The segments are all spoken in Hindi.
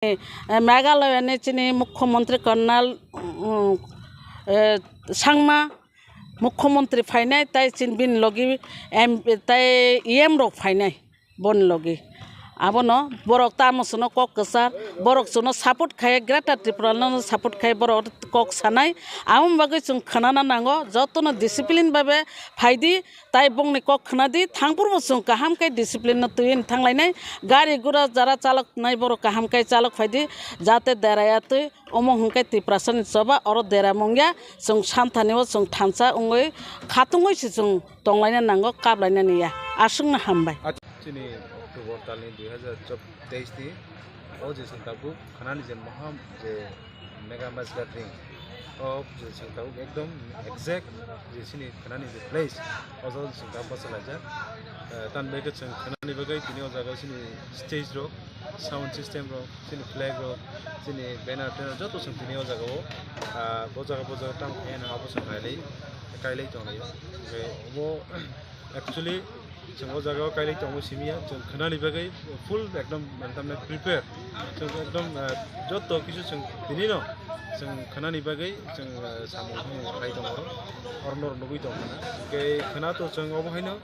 मेघालय चीनी मुख्यमंत्री कर्नल सांगमा मुख्यमंत्री फाइनाय ताई चीन बिन लगी एम ताई EM रok फाइनाय बन लगी abono borok tamosono kok kesar borok sono support khaye Greta Tripura no support khaye borok kok sanai amon bagui chung khanana nango jotono discipline babe phaidi tai bongni kok khanadi thangpurbo chung kaham kai discipline no tuin thanglai gari gura jara chalok nai borok kaham kai chalok phaidi jate deraya tui omo hungkai Tripura soba oro dera mongya chung santhani o chung thansa ongoi khatungoi si chung tonglaina nango kaplaina niya asungna hambai October tali 2023 ti oje sangtabu khanani je maham je mega mass gathering of je sangtabu ekdom exact je sini khanani je place ojo sangtabu basalaja tan bege chung khanani bagai tini ojaga sini stage ro sound system ro sini flag ro sini banner joto chung tini ojaga o bojaga tam en abo sangai kailai tonai o actually जों जगह कायले तंगो सिमिया जों खनानि बागै फुल एकदम मानतामने प्रिपेयर जों एकदम जतो किछु जों दिनि न जों खनानि बागै जों सामु खाइ दङ अरनर नगै दङ के खना तो जों अबहायनो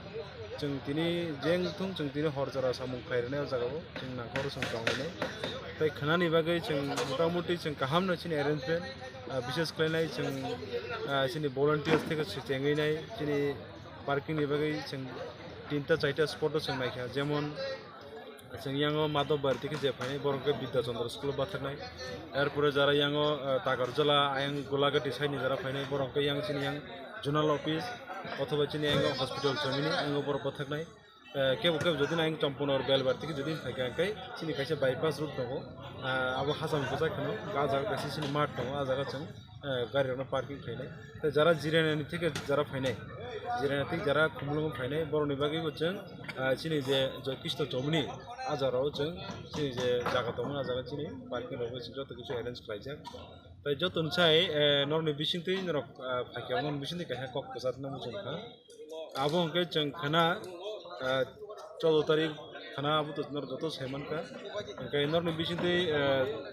जों दिनि जें थुं जों दिनि हर जरा सामु खाइरनायाव जागाबो जों नाखर जों दङने ताइ खनानि बागै जों मोटामोटी जों गाहामनो सिनि अरेन्जमेन्ट विशेष खालायनाय जों सिनि भलन्टियार्स थेके सिटेंगैनाय सिनि पार्किंनि बागै जों तीनटा चारटा स्पट जों नायखा जेमन जों यांगो माधव भारती के जेफाय बरंके विद्याचंद्र स्कुल बाथरनाय एरपुरे जारा यांगो तागरजला आयं गोलागटी साइनि जारा फायनाय बरंके yang सिनि yang जोनाल ऑफिस अथवा सिनि यांगो हॉस्पिटल जमिनि यांगो बर बाथरनाय केबो जदि नायं चम्पनर बेल भारती के जदि फायखाय सिनि खायसे बाइपास रूट दङ आबो हासाम खजाखनो गाजा गासि सिनि मार्ट दङ आजागा जों गारियावनो पार्किं फायनाय जारा जिरायनायनि थिके जारा फायनाय जिरायनायथिक जारा खुमलुंग फायनाय बरनि बागैबो जों सिनि जे किस्त जमनि आजाराव जों सिनि जे जागा दङ आजागा सिनि पार्किं रबो जतो किछु अरेन्ज खालायजाक ताइ जतन साय नरनि बिसिंथि नरक फायखायाव नरनि बिसिंथि काहा कक कसात नामु जोंखा आबो अंके जों खाना 14 तारिख खाना आबो तो नर जतो सेमनका अंके नरनि बिसिंथि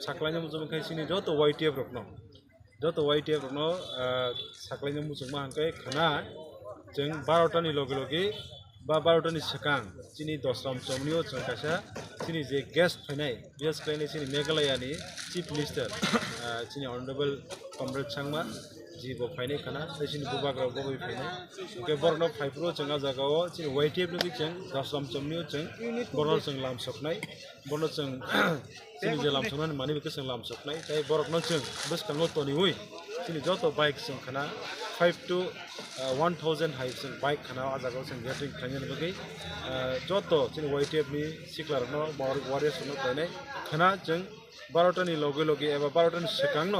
साख्लायनो जों खायसिनि जतो YTF रकनो जतो YTF रकनो साख्लायनो मुजों मा अंके खाना जों 12टानि लगे लगे बा 12टानि सिगां सिनि दसराम चमनियाव जों कासा सिनि जे गेस्ट फायनाय गेस्ट फायनाय सिनि मेघालयानि चीफ मिनिस्टार सिनि अनरेबल कमरेड सांमा जीबो फायनाय खाना सिनि बुबाग्राव बगै फायनाय ओके बरनो फाइप्रो जों जागाव सिनि YTF नि जों दसराम चमनियाव जों बरनो जों लामसकनाय बरनो जों सिनि जे लामसकनानै मानि बेखौ जों लामसकनाय ताइ बरनो जों बसकांगो तनि हुइ सिनि जतो बाइक जों खाना 5 to 1000 हाइट जों बाइक खाना आजागाव जों गेटरिं खालामनो लगे जतो जों YTF नि सिक्लारनो वारियर्स नो फायनाय खाना जों 12टानि लगे लगे एबा 12टानि सिगां न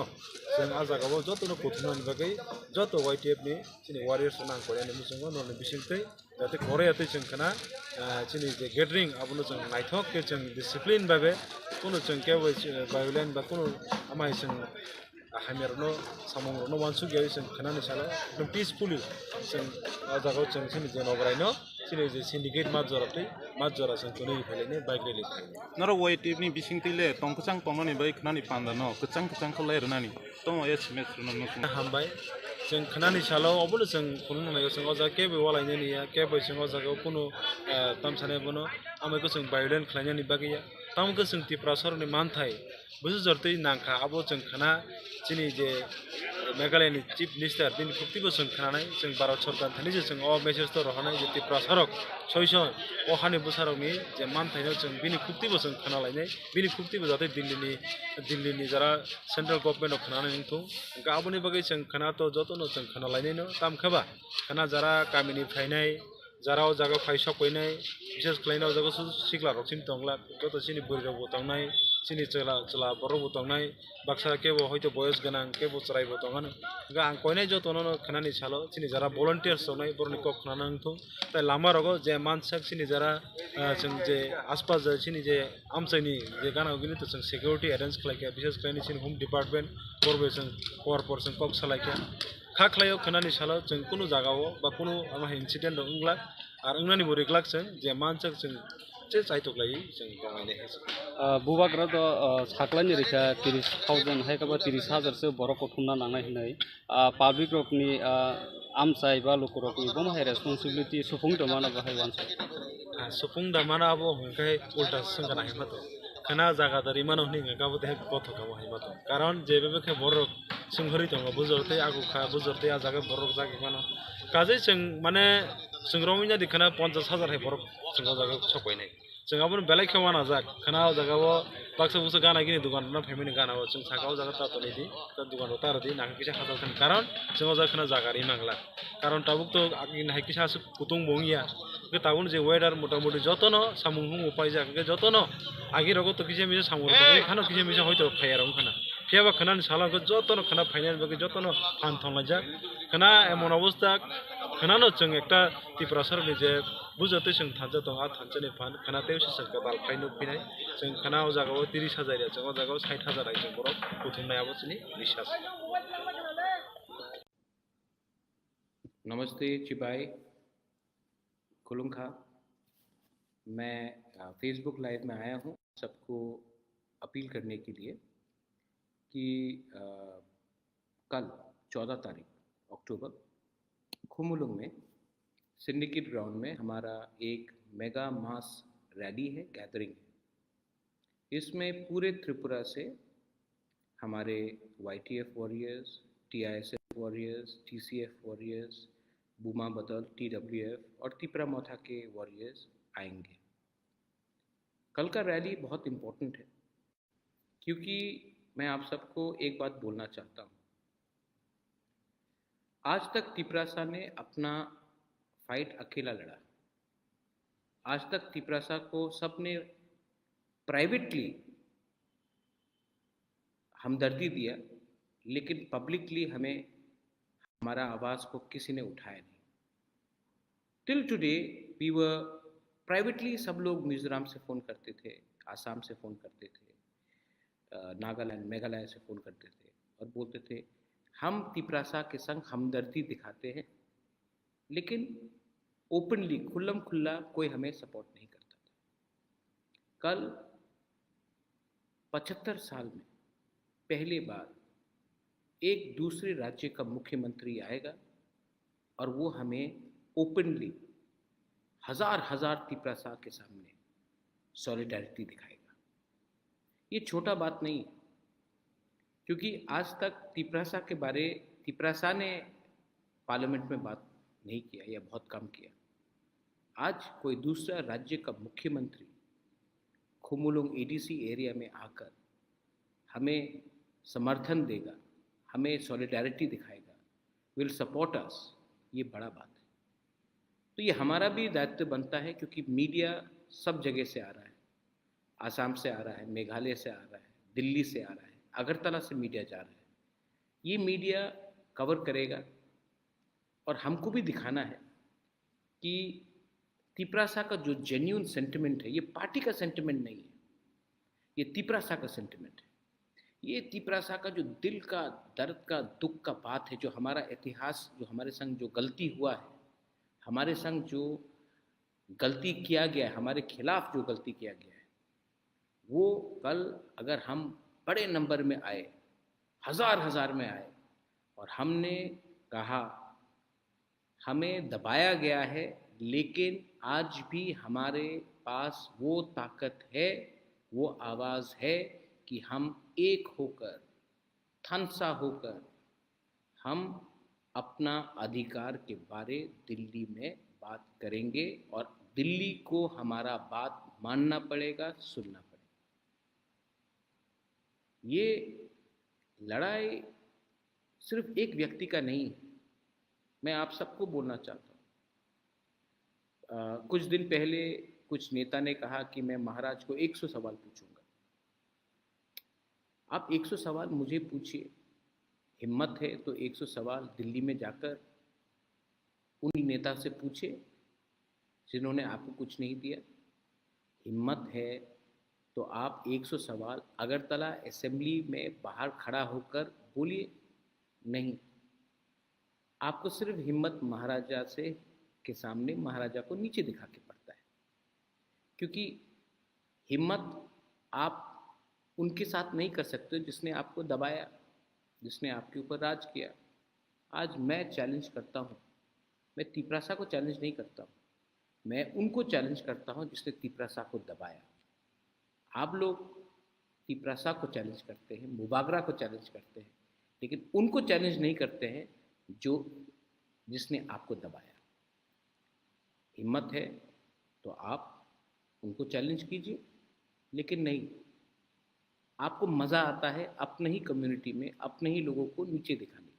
जों आजागाव जतोनो कोथुनानि बागै जतो YTF नि सिनि वारियर्स नां कोयानि मुसंगो नरनि बिसिंथै जाते कोरेयातै जों खाना सिनि जे गेटरिं आबनो जों नायथक के जों डिसिप्लिन बाबे कुनु जों केबो बायलेन बा कुनु आमाय जों हामिरनो सामंरनो मानसु गय जों खानानि साला एकदम पिसफुली जों आजागाव जों सिनि जेनबरायनो सिनि जे सिन्डिकेट माजरा जों तनै फैलायने बाइक रेलि नर YTF नि बिसिंथैले तंकचां तंगनि बाइ खानानि पान्दानो कचां खलायरनानि तंग एसएमएस रनो हामबाय जों खानानि सालाव अबलो जों खुलुमनाय जों अजा केबो वालायने निया केबो जों अजागाव कुनु तामसाने बनो आमैको जों बायलेन खलायनानि बागैया तामको जों त्रिपुरा सरनि मानथाय बुझु जरतै नांखा आबो जों खाना सिनि जे मेघालयनि चीफ मिनिस्टार बिनि खुक्तिबो जों खानाय जों भारत सरकार थानि जों अ मेसेज तो रहनाय जे त्रिपुरा सरक सयसन अ हानि बुसारनि जे मानथायनो जों बिनि खुक्तिबो जों खानालायनाय बिनि खुक्तिबो जाते दिल्लीनि जरा सेन्ट्रेल गभर्नमेन्ट खानानै नंथौ गाबोनि बागै जों खाना तो जतनो जों खानालायनायनो तामखाबा खाना जरा गामिनि फायनाय जाराव जागा फायसा फैनाय विशेष खालायनाव जागा सिक्ला रक्सिम तंगला जत सिनि बोरगाव तंनाय सिनि चला बरबो तंनाय बाक्सा केबो हयतो बयस गोनां केबो चरायबो तंगानो आं कोयनाय जतनो खानानि सालो सिनि जरा भलन्टियार्स तंनाय बरनि कक खाना नंथौ ताइ लामा रगो जे मानसाक सिनि जरा जों जे आसपास सिनि जे आमसाइनि जे गानाव गिनि तो जों सिकिउरिटी अरेन्ज खालायखा विशेष खालायनि सिनि होम डिपार्टमेन्ट बरबे जों कोअरपर जों कक सालायखा खाख्लायाव खानानि सालो जों कुनु जागाव बा कुनु आमा इन्सिडेन्ट दंग्ला आरो अंनानि बोरैग्लाक जों जे मानसाक जों सबसे चाइथक्लायै जों बाङायनो हायो बुबाग्रा साख्लानि रैखा 30,000 हायकाबा 30,000सो बरक कथुमना नांनाय होननाय पाब्लिक रकनि आमसाय बा लुक रकनि बमाहाय रेसपन्सिबिलिटि सुफुं दमाना बाहाय वानस सुफुं दामाना abo hingkai ulta sengkana himato khana jaga dari mano hninga gabo te botho gabo himato karon jebebe khe borok sunghori tongo bujorte agu kha bujorte a jaga borok jagi mano kaje जों माने संग्रामैना दिखना 50,000 hai borok senggo jaga sokoinai जों abon belai khewana jak khana jagao baksa busa gana gini dukan na family gana o जों sakao jaga ta toni di ta dukan o tar di na kisa khasal kan karon जों jaga khana jaga ri mangla karon tabuk to agin hai kisa su kutung bongia ke tabun je weather motamoti jotono samung hung upai jak ke jotono agi rogo to kise mi samur to khana kise mi hoyto khayarong khana phiaba khana ni sala ko jotono khana finance bagi jotono phan thongla jak khana emon obostha khana no जों ekta tiprasar ni je bujote जों thansa dong a thansani phan khana teu se sangka bal phainu pinai जों khana o jagao 30,000 ya जों o jagao 60,000 ai जों borok kuthumnai abo chini বিশ্বাস नमस्ते चिबाई खुलुंखा मैं फेसबुक लाइव में आया हूँ सबको अपील करने के लिए कि कल 14 तारीख अक्टूबर खुमुलुंग में सिंडिकेट ग्राउंड में हमारा एक मेगा मास रैली है, गैदरिंग है। इसमें पूरे त्रिपुरा से हमारे YTF warriors, TISF warriors, TCF warriors, बूमा बदल, TWF और तिपरा मोथा के वॉरियर्स आएंगे। कल का रैली बहुत इम्पोर्टेंट है क्योंकि मैं आप सबको एक बात बोलना चाहता हूँ। आज तक तिपरासा ने अपना फाइट अकेला लड़ा। आज तक तिपरासा को सबने प्राइवेटली हमदर्दी दिया, लेकिन पब्लिकली हमें हमारा आवाज़ को किसी ने उठाया नहीं। Till today we were privately, सब लोग मिजोरम से फ़ोन करते थे, आसाम से फ़ोन करते थे, नागालैंड मेघालय से फ़ोन करते थे और बोलते थे हम तिपरासा के संग हमदर्दी दिखाते हैं, लेकिन ओपनली खुल्लम खुल्ला कोई हमें सपोर्ट नहीं करता था। कल 75 साल में पहली बार एक दूसरे राज्य का मुख्यमंत्री आएगा और वो हमें ओपनली हजार तिपरासा के सामने सॉलिडारिटी दिखाएगा। ये छोटा बात नहीं है, क्योंकि आज तक तिपरासा ने पार्लियामेंट में बात नहीं किया या बहुत कम किया। आज कोई दूसरा राज्य का मुख्यमंत्री खुमुलुंग ADC एरिया में आकर हमें समर्थन देगा, हमें सॉलिडारिटी दिखाएगा, विल सपोर्ट अस, ये बड़ा बात है। तो ये हमारा भी दायित्व बनता है, क्योंकि मीडिया सब जगह से आ रहा है, आसाम से आ रहा है, मेघालय से आ रहा है, दिल्ली से आ रहा है, अगरतला से मीडिया जा रहा है। ये मीडिया कवर करेगा और हमको भी दिखाना है कि तिपरासा का जो जेन्युइन सेंटिमेंट है, ये पार्टी का सेंटिमेंट नहीं है, ये तिपरासा का सेंटिमेंट है। ये तिपरासा का जो दिल का दर्द का दुख का बात है, जो हमारा इतिहास, जो हमारे संग जो गलती हुआ है, हमारे संग जो गलती किया गया है, हमारे खिलाफ जो गलती किया गया है, वो कल अगर हम बड़े नंबर में आए, हजार में आए और हमने कहा हमें दबाया गया है, लेकिन आज भी हमारे पास वो ताकत है, वो आवाज़ है कि हम एक होकर, थनसा होकर, हम अपना अधिकार के बारे दिल्ली में बात करेंगे और दिल्ली को हमारा बात मानना पड़ेगा, सुनना पड़ेगा। ये लड़ाई सिर्फ एक व्यक्ति का नहीं है, मैं आप सबको बोलना चाहता हूँ। कुछ दिन पहले कुछ नेता ने कहा कि मैं महाराज को 100 सवाल पूछूंगा। आप 100 सवाल मुझे पूछिए, हिम्मत है तो 100 सवाल दिल्ली में जाकर उन नेता से पूछे जिन्होंने आपको कुछ नहीं दिया। हिम्मत है तो आप 100 सवाल अगरतला असेंबली में बाहर खड़ा होकर बोलिए। नहीं, आपको सिर्फ हिम्मत महाराजा से के सामने महाराजा को नीचे दिखा के पड़ता है, क्योंकि हिम्मत आप उनके साथ नहीं कर सकते हो जिसने आपको दबाया, जिसने आपके ऊपर राज किया। आज मैं चैलेंज करता हूँ, मैं तिपरासा को चैलेंज नहीं करता हूँ, मैं उनको चैलेंज करता हूँ जिसने तिपरासा को दबाया। आप लोग तिपरासा को चैलेंज करते हैं, मुबागरा को चैलेंज करते हैं, लेकिन उनको चैलेंज नहीं करते हैं जो जिसने आपको दबाया। हिम्मत है तो आप उनको चैलेंज कीजिए, लेकिन नहीं, आपको मज़ा आता है अपने ही कम्युनिटी में अपने ही लोगों को नीचे दिखाने की।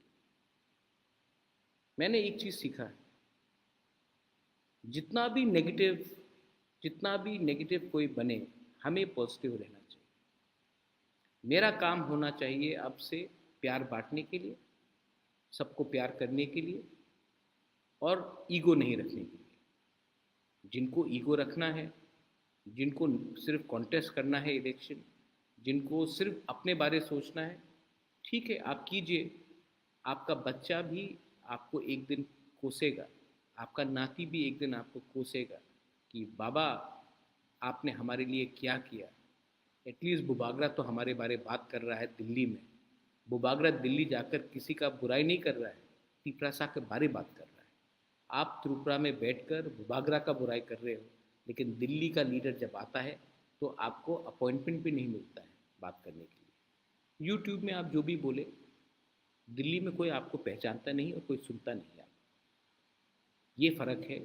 मैंने एक चीज़ सीखा है, जितना भी नेगेटिव कोई बने, हमें पॉजिटिव रहना चाहिए। मेरा काम होना चाहिए अब से प्यार बांटने के लिए, सबको प्यार करने के लिए, और ईगो नहीं रखने के लिए। जिनको ईगो रखना है, जिनको सिर्फ कॉन्टेस्ट करना है इलेक्शन, जिनको सिर्फ अपने बारे सोचना है, ठीक है, आप कीजिए। आपका बच्चा भी आपको एक दिन कोसेगा, आपका नाती भी एक दिन आपको कोसेगा कि बाबा आपने हमारे लिए क्या किया। एटलीस्ट बुबागरा तो हमारे बारे बात कर रहा है दिल्ली में। बुबागरा दिल्ली जाकर किसी का बुराई नहीं कर रहा है, तिपरासा के बारे बात कर रहा है। आप त्रिपुरा में बैठकर बुबागरा का बुराई कर रहे हो, लेकिन दिल्ली का लीडर जब आता है तो आपको अपॉइंटमेंट भी नहीं मिलता है बात करने के लिए। यूट्यूब में आप जो भी बोले, दिल्ली में कोई आपको पहचानता नहीं और कोई सुनता नहीं है। ये फ़र्क है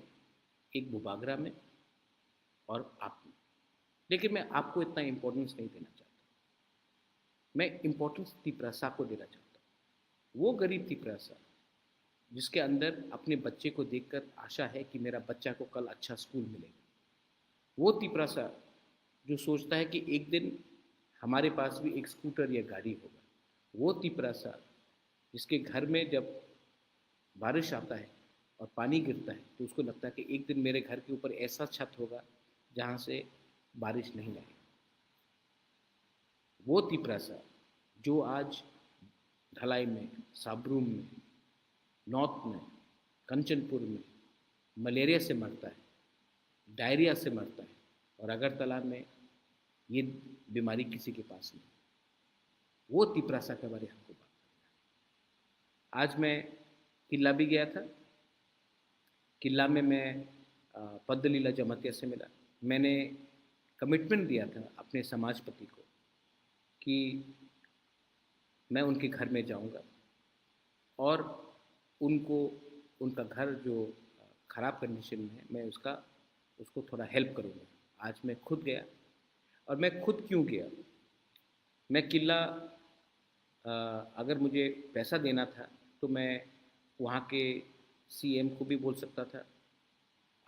एक बुबागरा में और आप में। लेकिन मैं आपको इतना इम्पोर्टेंस नहीं देना चाहता, मैं इम्पोर्टेंस तिपरासा को देना चाहता हूँ। वो गरीब तिपरासा जिसके अंदर अपने बच्चे को देखकर आशा है कि मेरा बच्चा को कल अच्छा स्कूल मिलेगा। वो तिपरासा जो सोचता है कि एक दिन हमारे पास भी एक स्कूटर या गाड़ी होगा। वो तिपरासा जिसके घर में जब बारिश आता है और पानी गिरता है तो उसको लगता है कि एक दिन मेरे घर के ऊपर ऐसा छत होगा जहाँ से बारिश नहीं आएगी। वो तिपरासा जो आज ढलाई में, साबरूम में, नॉर्थ में, कंचनपुर में मलेरिया से मरता है, डायरिया से मरता है, और अगरतला में ये बीमारी किसी के पास नहीं। वो तिपरासा के बारे में हमको बात करना है। आज मैं किला भी गया था। किला में मैं पद्दलीला जमातिया से मिला। मैंने कमिटमेंट दिया था अपने समाजपति को कि मैं उनके घर में जाऊंगा और उनको उनका घर जो ख़राब कंडीशन में है, मैं उसको थोड़ा हेल्प करूंगा। आज मैं खुद गया। और मैं खुद क्यों गया? मैं किला अगर मुझे पैसा देना था तो मैं वहाँ के सीएम को भी बोल सकता था,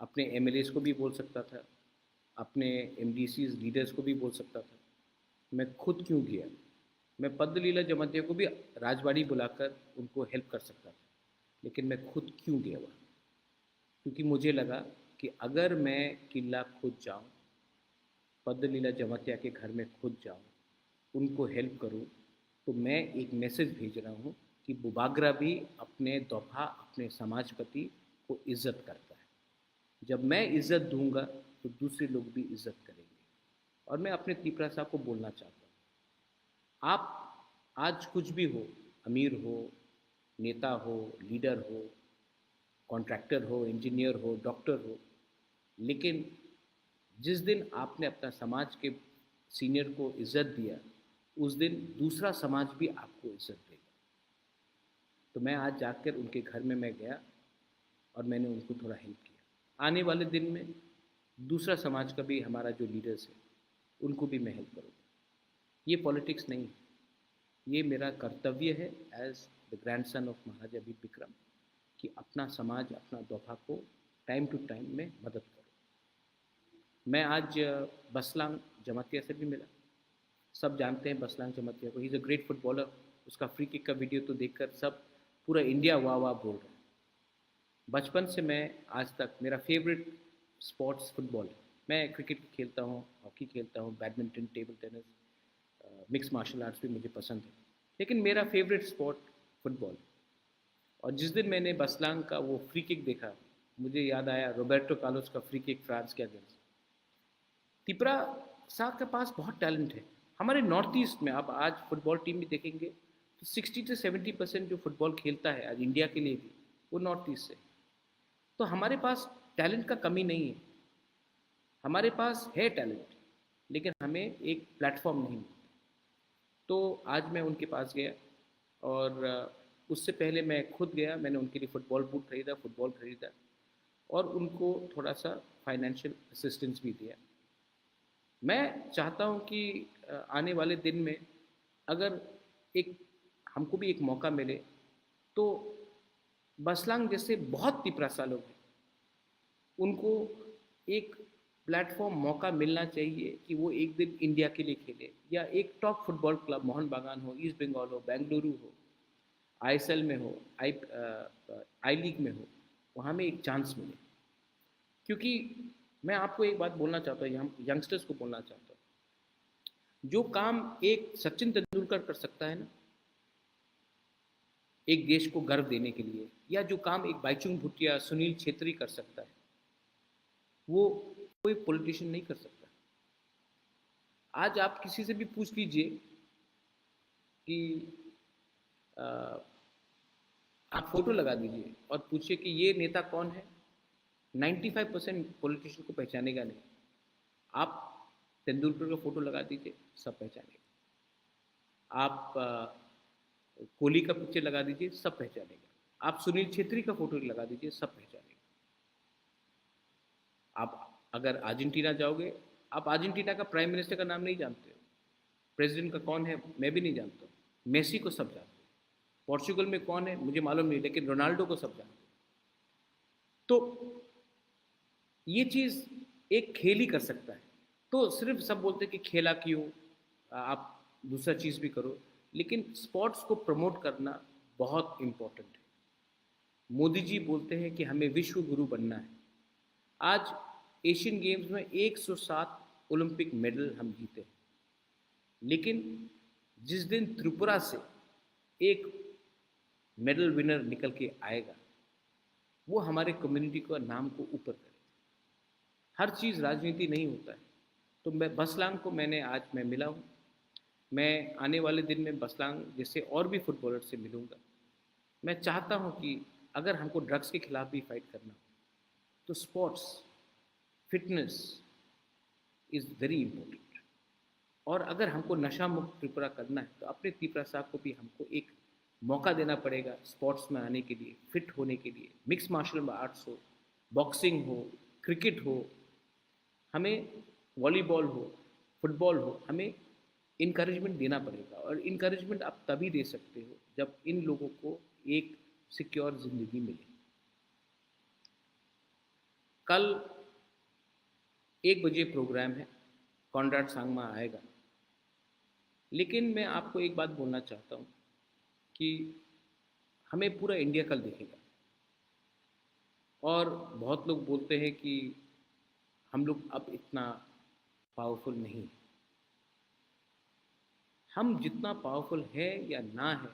अपने एमएलएस को भी बोल सकता था, अपने एमडीसीज लीडर्स को भी बोल सकता था। मैं खुद क्यों गया? मैं पद्दलीला जमातिया को भी राजवाड़ी बुलाकर उनको हेल्प कर सकता था, लेकिन मैं खुद क्यों गया वहाँ? क्योंकि मुझे लगा कि अगर मैं किला खुद जाऊँ, पद्दलीला जमातिया के घर में खुद जाऊँ, उनको हेल्प करूँ, तो मैं एक मैसेज भेज रहा हूँ कि बुबागरा भी अपने दोफा, अपने समाजपति को इज़्ज़त करता है। जब मैं इज़्ज़त दूंगा तो दूसरे लोग भी इज़्ज़त करेंगे। और मैं अपने तिपरासा को बोलना चाहता हूँ, आप आज कुछ भी हो, अमीर हो, नेता हो, लीडर हो, कॉन्ट्रैक्टर हो, इंजीनियर हो, डॉक्टर हो, लेकिन जिस दिन आपने अपना समाज के सीनियर को इज़्ज़त दिया, उस दिन दूसरा समाज भी आपको इज़्ज़त देगा। तो मैं आज जाकर उनके घर में मैं गया और मैंने उनको थोड़ा हेल्प किया। आने वाले दिन में दूसरा समाज का भी, हमारा जो लीडर्स है, उनको भी मैं हेल्प करूँगा। ये पॉलिटिक्स नहीं है, ये मेरा कर्तव्य है as the grandson of Maharaja Bir Vikram कि अपना समाज, अपना दोफा को टाइम टू टाइम में मदद करूँ। मैं आज बसलांग जमातिया से भी मिला। सब जानते हैं बसलांग जमातिया को, he is a great footballer. उसका फ्री किक का वीडियो तो देखकर सब पूरा इंडिया वाह वाह बोल रहा है। बचपन से मैं आज तक, मेरा फेवरेट स्पोर्ट्स फुटबॉल है। मैं क्रिकेट खेलता हूँ, हॉकी खेलता हूँ, badminton, table tennis, mix martial arts भी मुझे पसंद है, लेकिन मेरा फेवरेट स्पोर्ट फुटबॉल। और जिस दिन मैंने बसलांग का वो फ्री किक देखा, मुझे याद आया रोबर्टो कार्लोस का फ्री किक फ्रांस के अगेंस्ट। तिपरा साहब के पास बहुत टैलेंट है। हमारे नॉर्थ ईस्ट में आप आज फुटबॉल टीम भी देखेंगे तो 60 से 70% जो फुटबॉल खेलता है आज इंडिया के लिए भी, वो नॉर्थ ईस्ट से। तो हमारे पास टैलेंट का कमी नहीं है, हमारे पास है टैलेंट, लेकिन हमें एक प्लेटफॉर्म नहीं मिलता। तो आज मैं उनके पास गया और उससे पहले मैं खुद गया, मैंने उनके लिए फुटबॉल बूट खरीदा, फुटबॉल खरीदा और उनको थोड़ा सा फाइनेंशियल असिस्टेंस भी दिया। मैं चाहता हूं कि आने वाले दिन में अगर एक हमको भी एक मौका मिले तो बसलांग जैसे बहुत तिपरासा लोग हैं, उनको एक प्लेटफॉर्म मौका मिलना चाहिए कि वो एक दिन इंडिया के लिए खेले, या एक टॉप फुटबॉल क्लब मोहन बागान हो, ईस्ट बंगाल हो, बेंगलुरु हो, आईएसएल में हो, आई लीग में हो, वहाँ में एक चांस मिले। क्योंकि मैं आपको एक बात बोलना चाहता हूँ, यंगस्टर्स को बोलना चाहता हूँ, जो काम एक सचिन तेंदुलकर कर सकता है ना एक देश को गर्व देने के लिए, या जो काम एक बाईचुंग भूटिया, सुनील छेत्री कर सकता है, वो कोई पॉलिटिशियन नहीं कर सकता। आज आप किसी से भी पूछ लीजिए कि आप फोटो लगा दीजिए और पूछिए कि ये नेता कौन है, 95% पॉलिटिशियन को पहचानेगा नहीं। आप तेंदुलकर का फोटो लगा दीजिए, सब पहचानेगा। आप कोहली का पिक्चर लगा दीजिए, सब पहचानेगा। आप सुनील छेत्री का फोटो लगा दीजिए, सब पहचानेगा। आप अगर अर्जेंटीना जाओगे, आप अर्जेंटीना का प्राइम मिनिस्टर का नाम नहीं जानते हो, प्रेसिडेंट का कौन है मैं भी नहीं जानता, मेसी को सब जानते हो। पोर्चुगल में कौन है मुझे मालूम नहीं, लेकिन रोनाल्डो को सब जानते हो। तो ये चीज़ एक खेल ही कर सकता है। तो सिर्फ सब बोलते हैं कि खेला क्यों, आप दूसरा चीज़ भी करो, लेकिन स्पोर्ट्स को प्रमोट करना बहुत इम्पोर्टेंट है। मोदी जी बोलते हैं कि हमें विश्व गुरु बनना है। आज एशियन गेम्स में 107 ओलंपिक मेडल हम जीते हैं, लेकिन जिस दिन त्रिपुरा से एक मेडल विनर निकल के आएगा, वो हमारे कम्युनिटी का नाम को ऊपर करेगा। हर चीज़ राजनीति नहीं होता है। तो मैं बसलांग को आज मैं मिला हूँ, मैं आने वाले दिन में बसलांग जैसे और भी फुटबॉलर से मिलूँगा। मैं चाहता हूँ कि अगर हमको ड्रग्स के खिलाफ भी फाइट करना हो तो sports, fitness is very important. और अगर हमको नशा मुक्त त्रिपुरा करना है तो अपने त्रिपुरा साहब को भी हमको एक मौका देना पड़ेगा स्पोर्ट्स में आने के लिए, फिट होने के लिए। मिक्स मार्शल आर्ट्स हो, बॉक्सिंग हो, क्रिकेट हो, हमें वॉलीबॉल हो, फुटबॉल हो, हमें इनकरेजमेंट देना पड़ेगा। और इनकरेजमेंट आप तभी दे सकते हो जब इन लोगों को एक सिक्योर ज़िंदगी मिले। कल 1 बजे प्रोग्राम है, कॉन्राड सांगमा आएगा। लेकिन मैं आपको एक बात बोलना चाहता हूँ कि हमें पूरा इंडिया कल देखेगा। और बहुत लोग बोलते हैं कि हम लोग अब इतना पावरफुल नहीं है। हम जितना पावरफुल है या ना है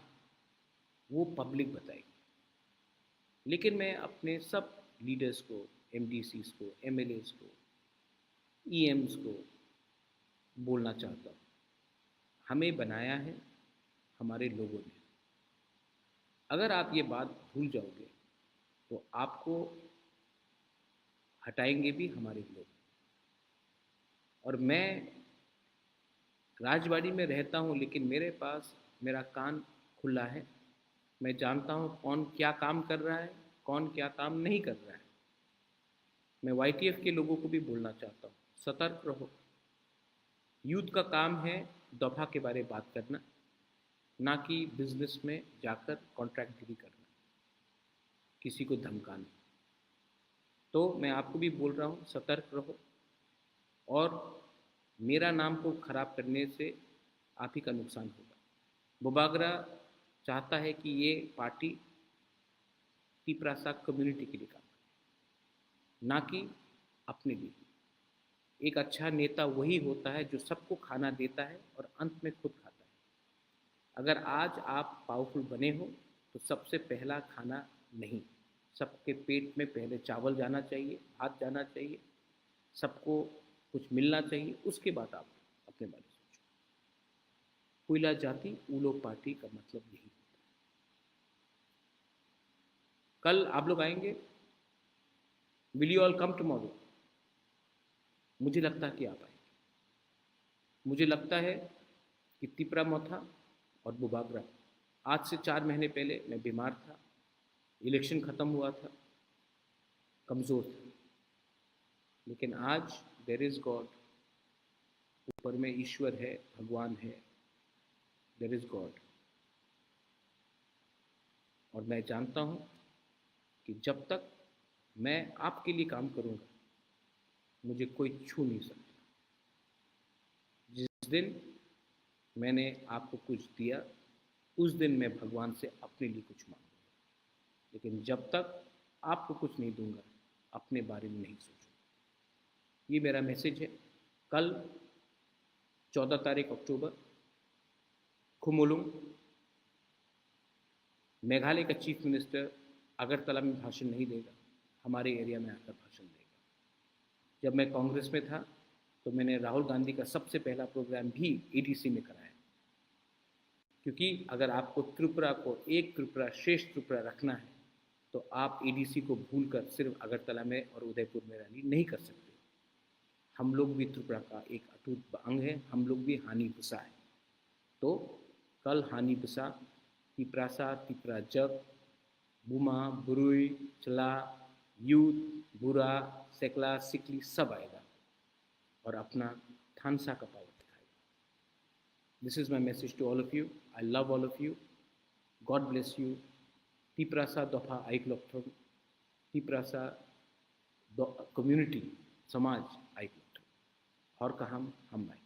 वो पब्लिक बताएगी। लेकिन मैं अपने सब लीडर्स को, एमडीसीज को, एमएलएस को, ईएम्स को बोलना चाहता हूँ, हमें बनाया है हमारे लोगों ने। अगर आप ये बात भूल जाओगे तो आपको हटाएंगे भी हमारे लोग। और मैं राजवाड़ी में रहता हूँ, लेकिन मेरे पास मेरा कान खुला है। मैं जानता हूँ कौन क्या काम कर रहा है, कौन क्या काम नहीं कर रहा है। मैं वाईटीएफ के लोगों को भी बोलना चाहता हूँ, सतर्क रहो। यूथ का काम है दफा के बारे में बात करना, ना कि बिजनेस में जाकर कॉन्ट्रैक्टगिरी करना, किसी को धमकाना। तो मैं आपको भी बोल रहा हूँ, सतर्क रहो। और मेरा नाम को खराब करने से आप ही का नुकसान होगा। बोबागरा चाहता है कि ये पार्टी तिपरासा कम्युनिटी के लिए काम करे, ना कि अपने लिए। एक अच्छा नेता वही होता है जो सबको खाना देता है और अंत में खुद खाता है। अगर आज आप पावरफुल बने हो तो सबसे पहला खाना नहीं, सबके पेट में पहले चावल जाना चाहिए, भात जाना चाहिए, सबको कुछ मिलना चाहिए, उसके बाद आप अपने बारे में सोचो। कोयला जाति उलो पार्टी का मतलब यही होता है। कल आप लोग आएंगे, will you all come tomorrow? मुझे लगता है कि आप आएंगे। मुझे लगता है कि तिपरा मोथा और बुबागरा, आज से 4 महीने पहले मैं बीमार था, इलेक्शन ख़त्म हुआ था, कमज़ोर था, लेकिन आज देयर इज़ गॉड, ऊपर में ईश्वर है, भगवान है, देयर इज़ गॉड। और मैं जानता हूँ कि जब तक मैं आपके लिए काम करूँगा, मुझे कोई छू नहीं सकता। जिस दिन मैंने आपको कुछ दिया, उस दिन मैं भगवान से अपने लिए कुछ मांगूंगा, लेकिन जब तक आपको कुछ नहीं दूंगा, अपने बारे में नहीं सोचूंगा। ये मेरा मैसेज है। कल 14 तारीख अक्टूबर, खुमुलुंग, मेघालय का चीफ मिनिस्टर अगरतला में भाषण नहीं देगा, हमारे एरिया में आकर भाषण देगा। जब मैं कांग्रेस में था तो मैंने राहुल गांधी का सबसे पहला प्रोग्राम भी एडीसी में कराया, क्योंकि अगर आपको त्रिपुरा को एक त्रिपुरा श्रेष्ठ त्रिपुरा रखना है तो आप एडीसी को भूलकर सिर्फ अगरतला में और उदयपुर में रैली नहीं कर सकते। हम लोग भी त्रिपुरा का एक अटूट अंग है, हम लोग भी हानि बिसा है। तो कल हानि बिसा, तिपरासा, तिपरा जग, बुमा, बुरुई, चला, यूथ, बुरा, सेकला, सिकली सब आएगा और अपना थानसा का पावर दिखाएगा। This is my message to all of you. I love all of you. God bless you. Tiprasa दफा आइकलॉक्थम, तिपरासा कम्युनिटी समाज आइकलॉक्थम, और कहम हम भाई।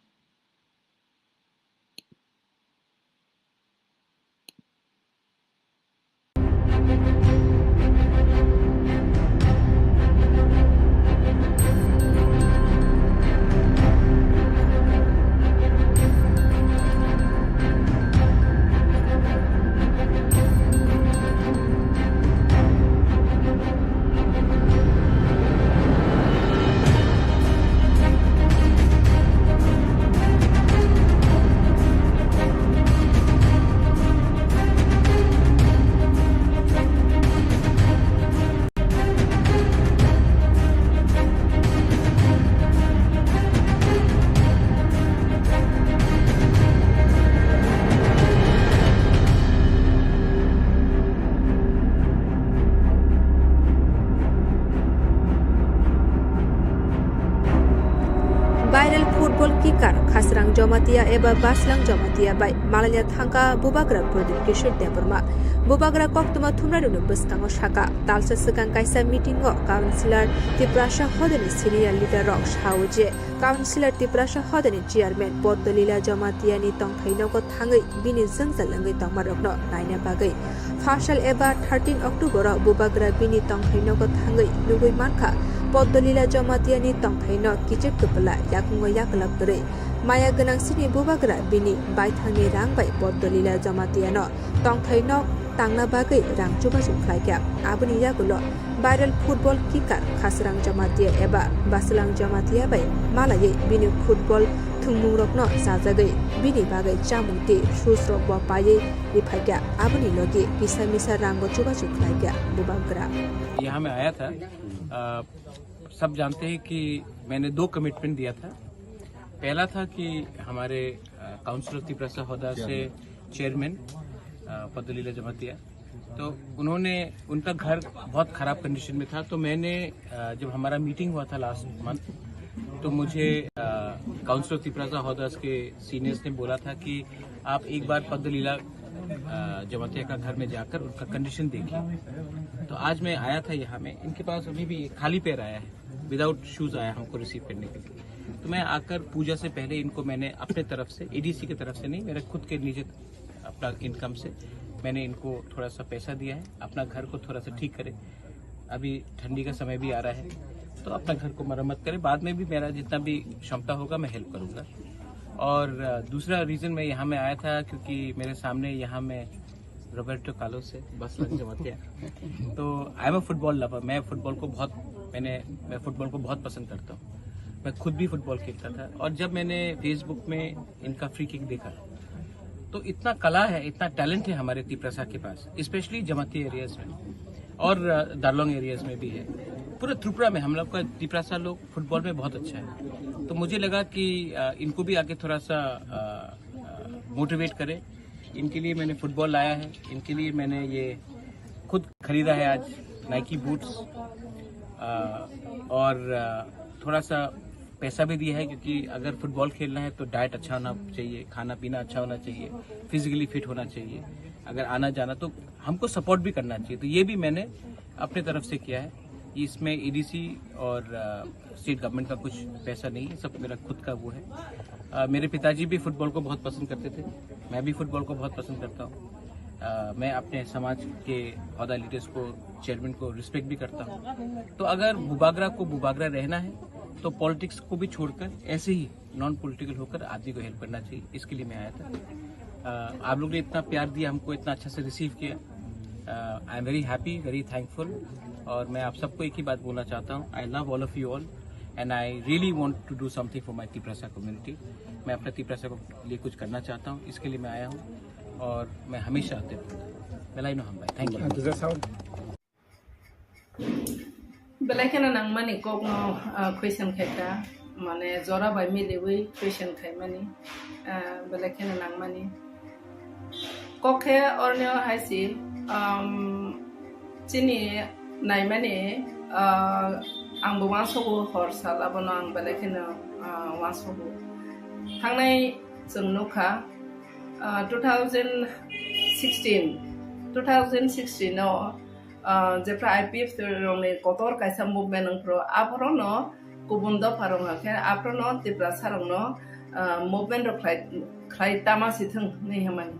Viral football kicker khasrang jomatia eba baslang jomatia bai malanya thangka bubagra prodip kishur deborma bubagra koktuma thumra runu buskango shaka talsa sikang kaisa meeting o councillor tiprasha hodani senior leader rok shauje councillor tiprasha hodani chairman podolila jomatia ni tongthaino ko thangai bini jangjalangai tongmarokno naina bagai fasal eba 13 october bubagra bini tongthaino ko thangai lugui manka podolila jomatia ni tongthaino kichek kupala yakungo yaklak dore maya ganang sini bubagra bini baithangni rangbai podolila jomatia no tongthaino tangna bagai rang chuba sukhlaikya abuni yagulo viral football kicker khasrang jomatia eba baslang jomatia bai malaye bini football thungmungrokno sajagai bini bagai chamungti susro bo paye riphakya abuni logi kisa misa rango chuba sukhlaikya bubagra यहाँ मैं आया था। सब जानते हैं कि मैंने 2 कमिटमेंट दिया था। पहला था कि हमारे काउंसिलर तिपरासा होदा से चेयरमैन पदलीला जमातिया, तो उन्होंने, उनका घर बहुत ख़राब कंडीशन में था, तो मैंने जब हमारा मीटिंग हुआ था लास्ट मंथ, तो मुझे काउंसिलर तिपरासा होदा के सीनियर्स ने बोला था कि आप एक बार पदलीला जमातिया का घर में जाकर उनका कंडीशन देखिए। तो आज मैं आया था यहाँ में, इनके पास अभी भी खाली पैर आया है, विदाउट शूज आया हमको रिसीव करने के लिए। तो मैं आकर पूजा से पहले इनको मैंने अपने तरफ से, एडीसी की तरफ से नहीं, मेरे खुद के निजी अपना इनकम से मैंने इनको थोड़ा सा पैसा दिया है, अपना घर को थोड़ा सा ठीक करे। अभी ठंडी का समय भी आ रहा है, तो अपना घर को मरम्मत करे, बाद में भी मेरा जितना भी क्षमता होगा मैं हेल्प करूँगा। और दूसरा रीज़न मैं यहाँ में आया था क्योंकि मेरे सामने यहाँ में रॉबर्टो कार्लोस है, बस जमातिया। तो I am a football lover, मैं फुटबॉल को बहुत पसंद करता हूँ। मैं खुद भी फुटबॉल खेलता था, और जब मैंने फेसबुक में इनका फ्री किक देखा तो इतना कला है, इतना टैलेंट है हमारे तिपरासा के पास, स्पेशली जमाती एरियाज में और दार्लोंग एरियाज में भी है। पूरे त्रिपुरा में हम लोग का तिपरासा लोग फुटबॉल में बहुत अच्छा है। तो मुझे लगा कि इनको भी आगे थोड़ा सा मोटिवेट करें। इनके लिए मैंने फुटबॉल लाया है, इनके लिए मैंने ये खुद खरीदा है आज नाइकी बूट्स, और थोड़ा सा पैसा भी दिया है, क्योंकि अगर फुटबॉल खेलना है तो डाइट अच्छा होना चाहिए, खाना पीना अच्छा होना चाहिए, फिजिकली फिट होना चाहिए, अगर आना जाना तो हमको सपोर्ट भी करना चाहिए। तो ये भी मैंने अपने तरफ से किया है। इसमें ईडीसी और स्टेट गवर्नमेंट का कुछ पैसा नहीं है, सब मेरा खुद का वो है। मेरे पिताजी भी फुटबॉल को बहुत पसंद करते थे, मैं भी फुटबॉल को बहुत पसंद करता हूँ। मैं अपने समाज के ओहदा लीडर्स को, चेयरमैन को रिस्पेक्ट भी करता हूँ। तो अगर बुबागरा को बुबागरा रहना है तो पॉलिटिक्स को भी छोड़कर ऐसे ही नॉन पॉलिटिकल होकर आदमी को हेल्प करना चाहिए, इसके लिए मैं आया था। आप लोग ने इतना प्यार दिया, हमको इतना अच्छा से रिसीव किया, I am very happy, very thankful. और मैं आप सबको एक ही बात बोलना चाहता हूँ, I love all of you all and I really want to do something for my Tiprasa community. मैं अपने तिपरासा को लिए कुछ करना चाहता हूँ, इसके लिए मैं आया हूँ और मैं हमेशा आते रहूँगा। बेलाई नो हम भाई, थैंक यू। बेलायखना नांगमानि कगनो क्वेश्चन खायखा माने जरा बाय मिलेवै क्वेश्चन खायमानि बेलायखना नांगमानि कखे अर्नियो हायसि चिनि नायमानि आंबो वासोबो हर सालाबनो आं बेलायखना वासोबो थांनाय जों नुखा 2016 आव जेफ्रा आईपीएफ रंगनि कतर कायसा मुभमेन्ट नंफ्रो आफरोनो गुबुन दफारंग के आफरोनो तिपरासा रंगनो मुभमेन्ट खाय तामासिथों नै हमानि